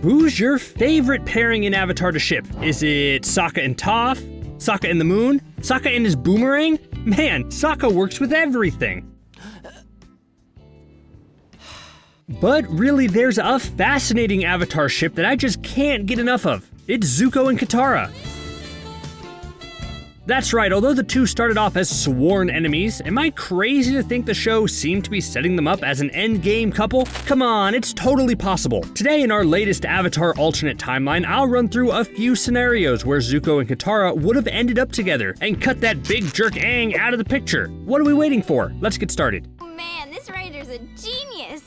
Who's your favorite pairing in Avatar to ship? Is it Sokka and Toph? Sokka and the moon? Sokka and his boomerang? Man, Sokka works with everything. But really, there's a fascinating Avatar ship that I just can't get enough of. It's Zuko and Katara. That's right, although the two started off as sworn enemies, am I crazy to think the show seemed to be setting them up as an endgame couple? Come on, it's totally possible. Today in our latest Avatar alternate timeline, I'll run through a few scenarios where Zuko and Katara would have ended up together and cut that big jerk Aang out of the picture. What are we waiting for? Let's get started. Man, this writer's a genius.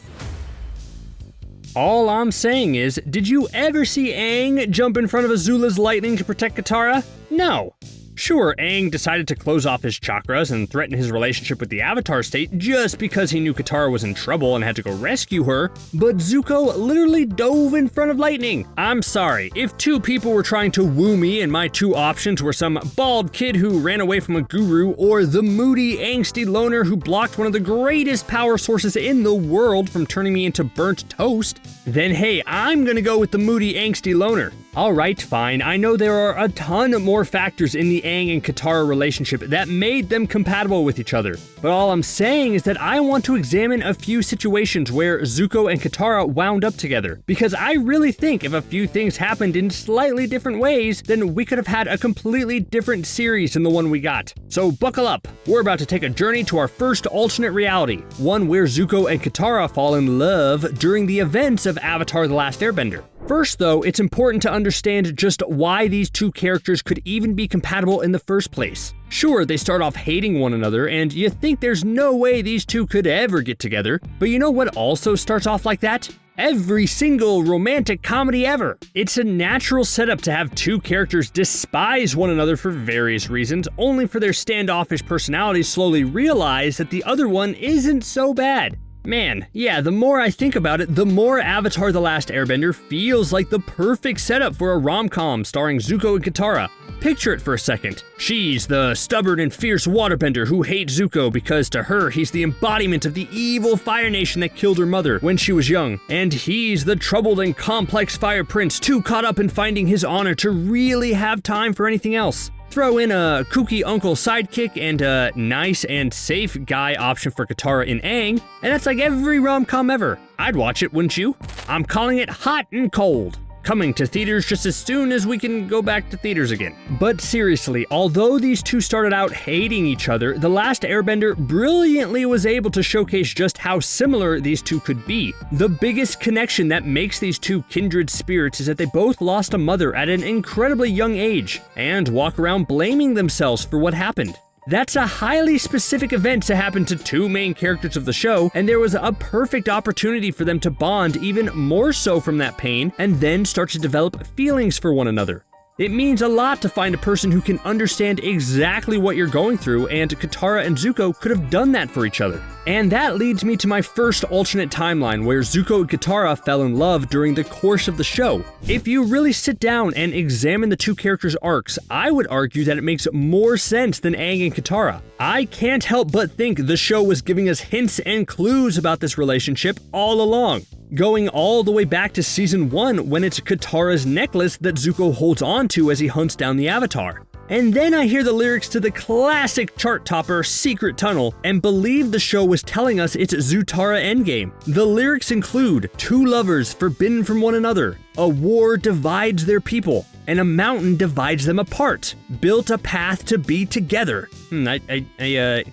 All I'm saying is, did you ever see Aang jump in front of Azula's lightning to protect Katara? No. Sure, Aang decided to close off his chakras and threaten his relationship with the Avatar state just because he knew Katara was in trouble and had to go rescue her, but Zuko literally dove in front of lightning. I'm sorry, if two people were trying to woo me and my two options were some bald kid who ran away from a guru or the moody, angsty loner who blocked one of the greatest power sources in the world from turning me into burnt toast, then hey, I'm gonna go with the moody, angsty loner. Alright, fine, I know there are a ton more factors in the Aang and Katara relationship that made them compatible with each other, but all I'm saying is that I want to examine a few situations where Zuko and Katara wound up together, because I really think if a few things happened in slightly different ways, then we could have had a completely different series than the one we got. So buckle up, we're about to take a journey to our first alternate reality, one where Zuko and Katara fall in love during the events of Avatar: The Last Airbender. First though, it's important to understand just why these two characters could even be compatible in the first place. Sure, they start off hating one another, and you think there's no way these two could ever get together, but you know what also starts off like that? Every single romantic comedy ever. It's a natural setup to have two characters despise one another for various reasons, only for their standoffish personalities slowly realize that the other one isn't so bad. Man, yeah, the more I think about it, the more Avatar: The Last Airbender feels like the perfect setup for a rom-com starring Zuko and Katara. Picture it for a second. She's the stubborn and fierce waterbender who hates Zuko because to her, he's the embodiment of the evil Fire Nation that killed her mother when she was young. And he's the troubled and complex Fire Prince, too caught up in finding his honor to really have time for anything else. Throw in a kooky uncle sidekick and a nice and safe guy option for Katara in Aang, and that's like every rom-com ever. I'd watch it, wouldn't you? I'm calling it hot and cold. Coming to theaters just as soon as we can go back to theaters again. But seriously, although these two started out hating each other, The Last Airbender brilliantly was able to showcase just how similar these two could be. The biggest connection that makes these two kindred spirits is that they both lost a mother at an incredibly young age, and walk around blaming themselves for what happened. That's a highly specific event to happen to two main characters of the show, and there was a perfect opportunity for them to bond even more so from that pain, and then start to develop feelings for one another. It means a lot to find a person who can understand exactly what you're going through, and Katara and Zuko could have done that for each other. And that leads me to my first alternate timeline where Zuko and Katara fell in love during the course of the show. If you really sit down and examine the two characters' arcs, I would argue that it makes more sense than Aang and Katara. I can't help but think the show was giving us hints and clues about this relationship all along. Going all the way back to season 1 when it's Katara's necklace that Zuko holds onto as he hunts down the Avatar. And then I hear the lyrics to the classic chart topper Secret Tunnel and believe the show was telling us it's Zutara Endgame. The lyrics include, two lovers forbidden from one another, a war divides their people, and a mountain divides them apart, built a path to be together. I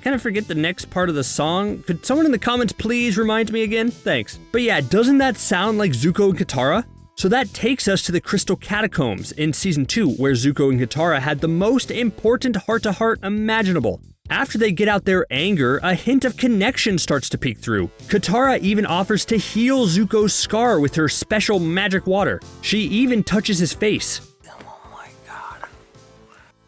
kind of forget the next part of the song. Could someone in the comments please remind me again? Thanks. But yeah, doesn't that sound like Zuko and Katara? So that takes us to the Crystal Catacombs in Season 2, where Zuko and Katara had the most important heart-to-heart imaginable. After they get out their anger, a hint of connection starts to peek through. Katara even offers to heal Zuko's scar with her special magic water. She even touches his face. Oh my god.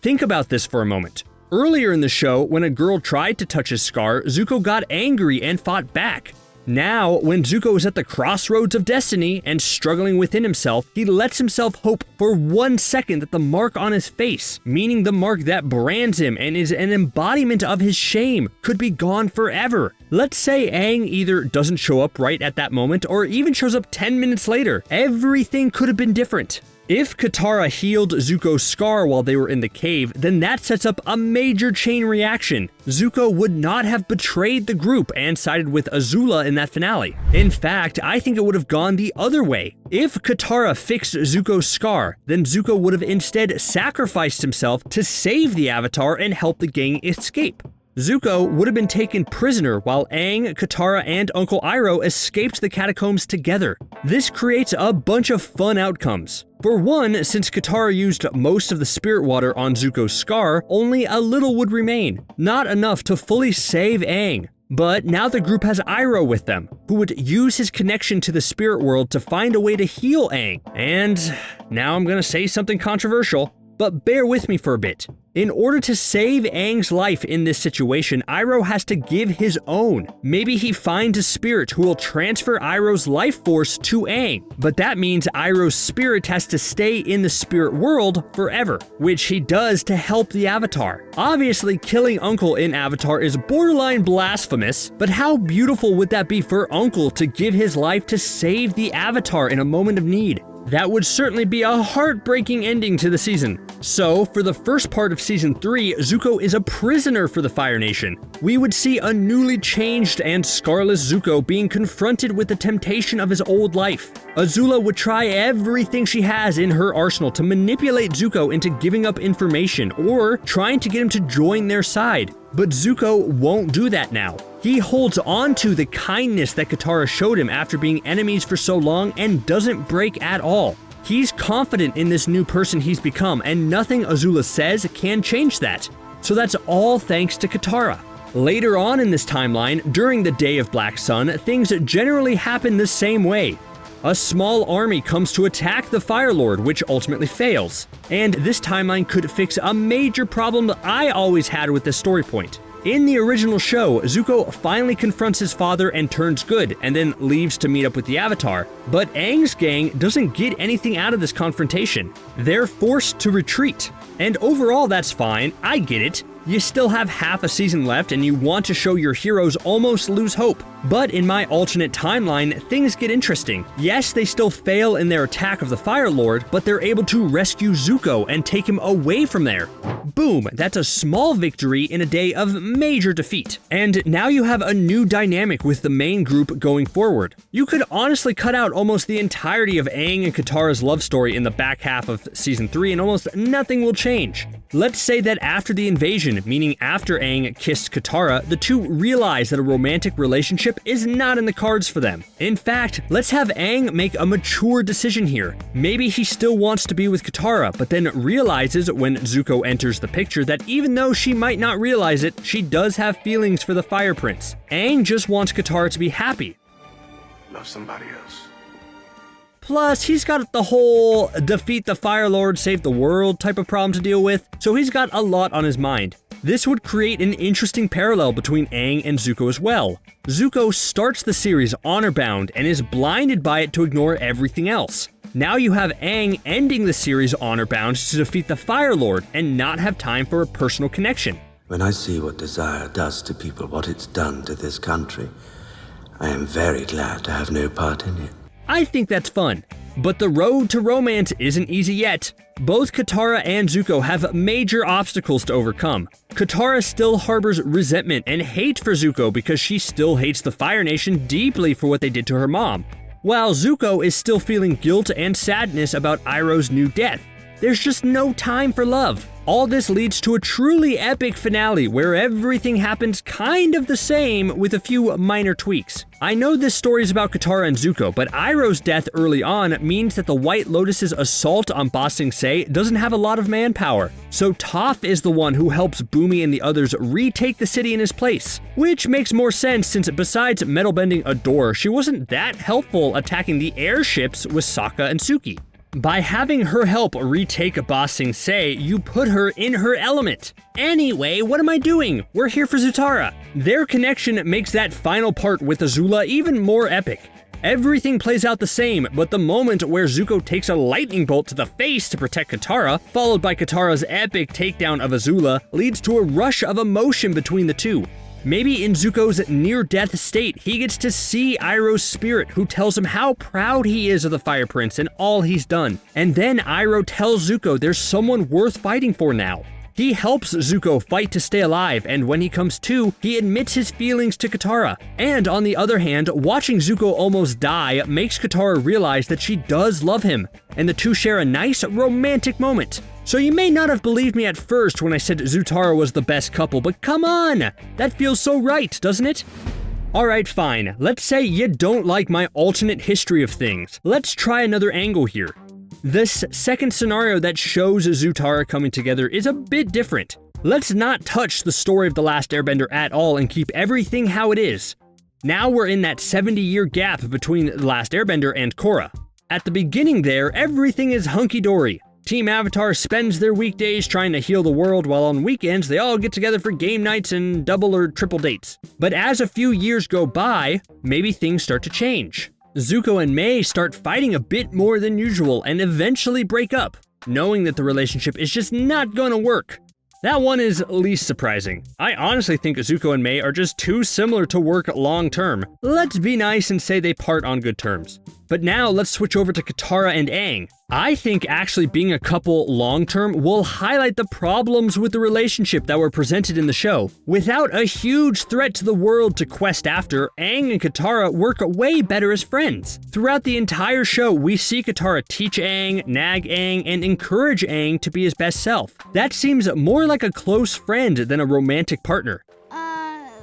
Think about this for a moment. Earlier in the show, when a girl tried to touch his scar, Zuko got angry and fought back. Now, when Zuko is at the crossroads of destiny and struggling within himself, he lets himself hope for 1 second that the mark on his face, meaning the mark that brands him and is an embodiment of his shame, could be gone forever. Let's say Aang either doesn't show up right at that moment or even shows up 10 minutes later. Everything could have been different. If Katara healed Zuko's scar while they were in the cave, then that sets up a major chain reaction. Zuko would not have betrayed the group and sided with Azula in that finale. In fact, I think it would have gone the other way. If Katara fixed Zuko's scar, then Zuko would have instead sacrificed himself to save the Avatar and help the gang escape. Zuko would have been taken prisoner while Aang, Katara, and Uncle Iroh escaped the catacombs together. This creates a bunch of fun outcomes. For one, since Katara used most of the spirit water on Zuko's scar, only a little would remain, not enough to fully save Aang. But now the group has Iroh with them, who would use his connection to the spirit world to find a way to heal Aang. And now I'm gonna say something controversial, but bear with me for a bit. In order to save Aang's life in this situation, Iroh has to give his own. Maybe he finds a spirit who will transfer Iroh's life force to Aang, but that means Iroh's spirit has to stay in the spirit world forever, which he does to help the Avatar. Obviously, killing Uncle in Avatar is borderline blasphemous, but how beautiful would that be for Uncle to give his life to save the Avatar in a moment of need? That would certainly be a heartbreaking ending to the season. So, for the first part of Season 3, Zuko is a prisoner for the Fire Nation. We would see a newly changed and scarless Zuko being confronted with the temptation of his old life. Azula would try everything she has in her arsenal to manipulate Zuko into giving up information or trying to get him to join their side. But Zuko won't do that now. He holds on to the kindness that Katara showed him after being enemies for so long and doesn't break at all. He's confident in this new person he's become, and nothing Azula says can change that. So that's all thanks to Katara. Later on in this timeline, during the Day of Black Sun, things generally happen the same way. A small army comes to attack the Fire Lord, which ultimately fails. And this timeline could fix a major problem that I always had with this story point. In the original show, Zuko finally confronts his father and turns good, and then leaves to meet up with the Avatar. But Aang's gang doesn't get anything out of this confrontation. They're forced to retreat. And overall, that's fine, I get it. You still have half a season left and you want to show your heroes almost lose hope. But in my alternate timeline, things get interesting. Yes, they still fail in their attack of the Fire Lord, but they're able to rescue Zuko and take him away from there. Boom, that's a small victory in a day of major defeat. And now you have a new dynamic with the main group going forward. You could honestly cut out almost the entirety of Aang and Katara's love story in the back half of Season 3 and almost nothing will change. Let's say that after the invasion, meaning after Aang kissed Katara, the two realize that a romantic relationship is not in the cards for them. In fact, let's have Aang make a mature decision here. Maybe he still wants to be with Katara, but then realizes when Zuko enters the picture that even though she might not realize it, she does have feelings for the Fire Prince. Aang just wants Katara to be happy. Love somebody else. Plus, he's got the whole defeat the Fire Lord, save the world type of problem to deal with, so he's got a lot on his mind. This would create an interesting parallel between Aang and Zuko as well. Zuko starts the series honor-bound and is blinded by it to ignore everything else. Now you have Aang ending the series honor-bound to defeat the Fire Lord and not have time for a personal connection. When I see what desire does to people, what it's done to this country, I am very glad to have no part in it. I think that's fun. But the road to romance isn't easy yet. Both Katara and Zuko have major obstacles to overcome. Katara still harbors resentment and hate for Zuko because she still hates the Fire Nation deeply for what they did to her mom, while Zuko is still feeling guilt and sadness about Iroh's new death. There's just no time for love. All this leads to a truly epic finale where everything happens kind of the same with a few minor tweaks. I know this story is about Katara and Zuko, but Iroh's death early on means that the White Lotus's assault on Ba Sing Se doesn't have a lot of manpower. So Toph is the one who helps Bumi and the others retake the city in his place, which makes more sense since besides metal bending a door, she wasn't that helpful attacking the airships with Sokka and Suki. By having her help retake Ba Sing Se, you put her in her element. Anyway, what am I doing? We're here for Zutara. Their connection makes that final part with Azula even more epic. Everything plays out the same, but the moment where Zuko takes a lightning bolt to the face to protect Katara, followed by Katara's epic takedown of Azula, leads to a rush of emotion between the two. Maybe in Zuko's near-death state, he gets to see Iroh's spirit, who tells him how proud he is of the Fire Prince and all he's done. And then Iroh tells Zuko there's someone worth fighting for now. He helps Zuko fight to stay alive, and when he comes to, he admits his feelings to Katara. And on the other hand, watching Zuko almost die makes Katara realize that she does love him, and the two share a nice romantic moment. So you may not have believed me at first when I said Zutara was the best couple, but come on! That feels so right, doesn't it? Alright, fine. Let's say you don't like my alternate history of things. Let's try another angle here. This second scenario that shows Zutara coming together is a bit different. Let's not touch the story of The Last Airbender at all and keep everything how it is. Now we're in that 70-year gap between The Last Airbender and Korra. At the beginning there, everything is hunky-dory. Team Avatar spends their weekdays trying to heal the world, while on weekends they all get together for game nights and double or triple dates. But as a few years go by, maybe things start to change. Zuko and Mei start fighting a bit more than usual and eventually break up, knowing that the relationship is just not gonna work. That one is least surprising. I honestly think Zuko and Mei are just too similar to work long term. Let's be nice and say they part on good terms. But now let's switch over to Katara and Aang. I think actually being a couple long term will highlight the problems with the relationship that were presented in the show. Without a huge threat to the world to quest after, Aang and Katara work way better as friends. Throughout the entire show, we see Katara teach Aang, nag Aang, and encourage Aang to be his best self. That seems more like a close friend than a romantic partner.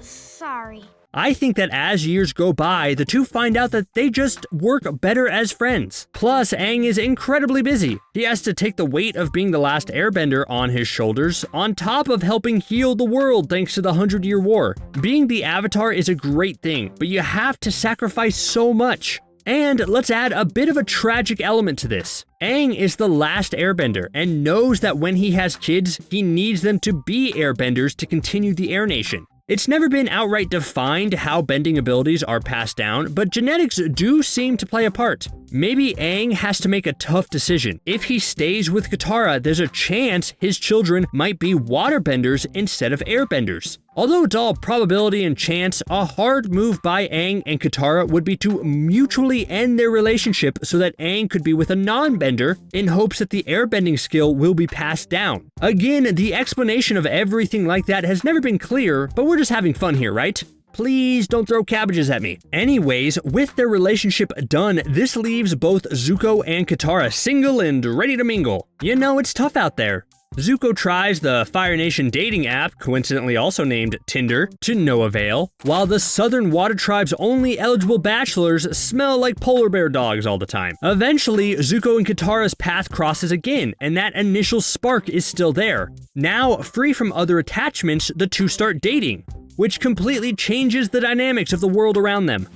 Sorry. I think that as years go by, the two find out that they just work better as friends. Plus, Aang is incredibly busy. He has to take the weight of being the last airbender on his shoulders, on top of helping heal the world thanks to the 100-Year War. Being the Avatar is a great thing, but you have to sacrifice so much. And let's add a bit of a tragic element to this. Aang is the last airbender and knows that when he has kids, he needs them to be airbenders to continue the Air Nation. It's never been outright defined how bending abilities are passed down, but genetics do seem to play a part. Maybe Aang has to make a tough decision. If he stays with Katara, there's a chance his children might be waterbenders instead of airbenders. Although it's all probability and chance, a hard move by Aang and Katara would be to mutually end their relationship so that Aang could be with a non-bender in hopes that the airbending skill will be passed down. Again, the explanation of everything like that has never been clear, but we're just having fun here, right? Please don't throw cabbages at me. Anyways, with their relationship done, this leaves both Zuko and Katara single and ready to mingle. You know, it's tough out there. Zuko tries the Fire Nation dating app, coincidentally also named Tinder, to no avail, while the Southern Water Tribe's only eligible bachelors smell like polar bear dogs all the time. Eventually, Zuko and Katara's path crosses again, and that initial spark is still there. Now, free from other attachments, the two start dating, which completely changes the dynamics of the world around them.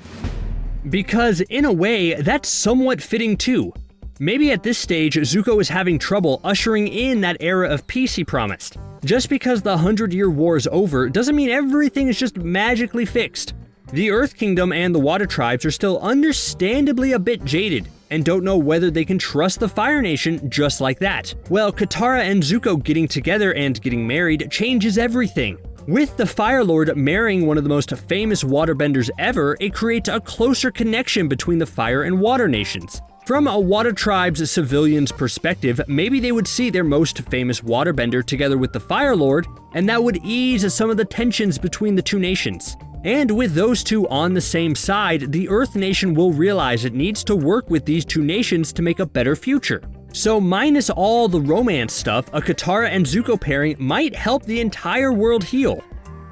Because, in a way, that's somewhat fitting too. Maybe at this stage, Zuko is having trouble ushering in that era of peace he promised. Just because the 100-Year War is over doesn't mean everything is just magically fixed. The Earth Kingdom and the Water Tribes are still understandably a bit jaded, and don't know whether they can trust the Fire Nation just like that. Well, Katara and Zuko getting together and getting married changes everything. With the Fire Lord marrying one of the most famous waterbenders ever, it creates a closer connection between the Fire and Water Nations. From a Water Tribe's civilian's perspective, maybe they would see their most famous waterbender together with the Fire Lord, and that would ease some of the tensions between the two nations. And with those two on the same side, the Earth Nation will realize it needs to work with these two nations to make a better future. So minus all the romance stuff, a Katara and Zuko pairing might help the entire world heal.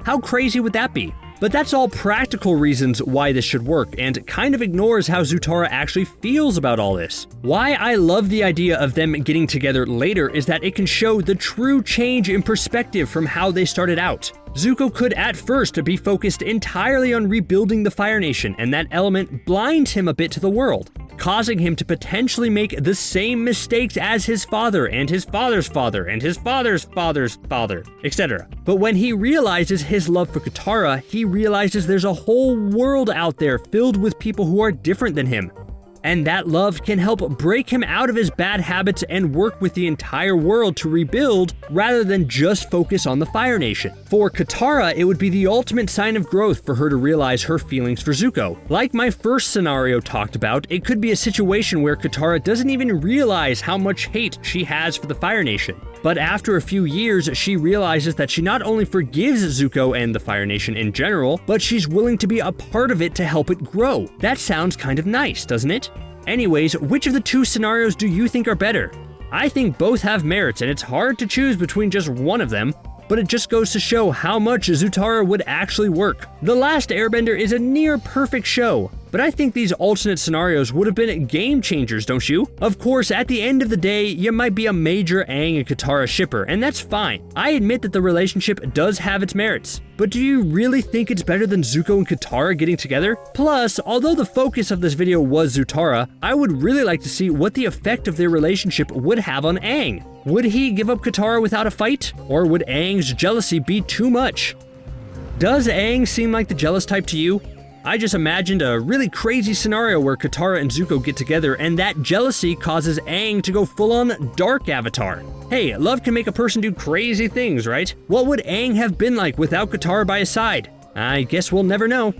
How crazy would that be? But that's all practical reasons why this should work, and kind of ignores how Zutara actually feels about all this. Why I love the idea of them getting together later is that it can show the true change in perspective from how they started out. Zuko could at first be focused entirely on rebuilding the Fire Nation, and that element blinds him a bit to the world, causing him to potentially make the same mistakes as his father and his father's father and his father's father's father, etc. But when he realizes his love for Katara, he realizes there's a whole world out there filled with people who are different than him. and that love can help break him out of his bad habits and work with the entire world to rebuild rather than just focus on the Fire Nation. For Katara, it would be the ultimate sign of growth for her to realize her feelings for Zuko. Like my first scenario talked about, it could be a situation where Katara doesn't even realize how much hate she has for the Fire Nation. But after a few years, she realizes that she not only forgives Zuko and the Fire Nation in general, but she's willing to be a part of it to help it grow. That sounds kind of nice, doesn't it? Anyways, which of the two scenarios do you think are better? I think both have merits, and it's hard to choose between just one of them, but it just goes to show how much Zutara would actually work. The Last Airbender is a near perfect show, but I think these alternate scenarios would have been game changers, don't you? Of course, at the end of the day, you might be a major Aang and Katara shipper, and that's fine. I admit that the relationship does have its merits, but do you really think it's better than Zuko and Katara getting together? Plus, although the focus of this video was Zutara, I would really like to see what the effect of their relationship would have on Aang. Would he give up Katara without a fight? Or would Aang's jealousy be too much? Does Aang seem like the jealous type to you? I just imagined a really crazy scenario where Katara and Zuko get together and that jealousy causes Aang to go full-on dark avatar. Hey, love can make a person do crazy things, right? What would Aang have been like without Katara by his side? I guess we'll never know.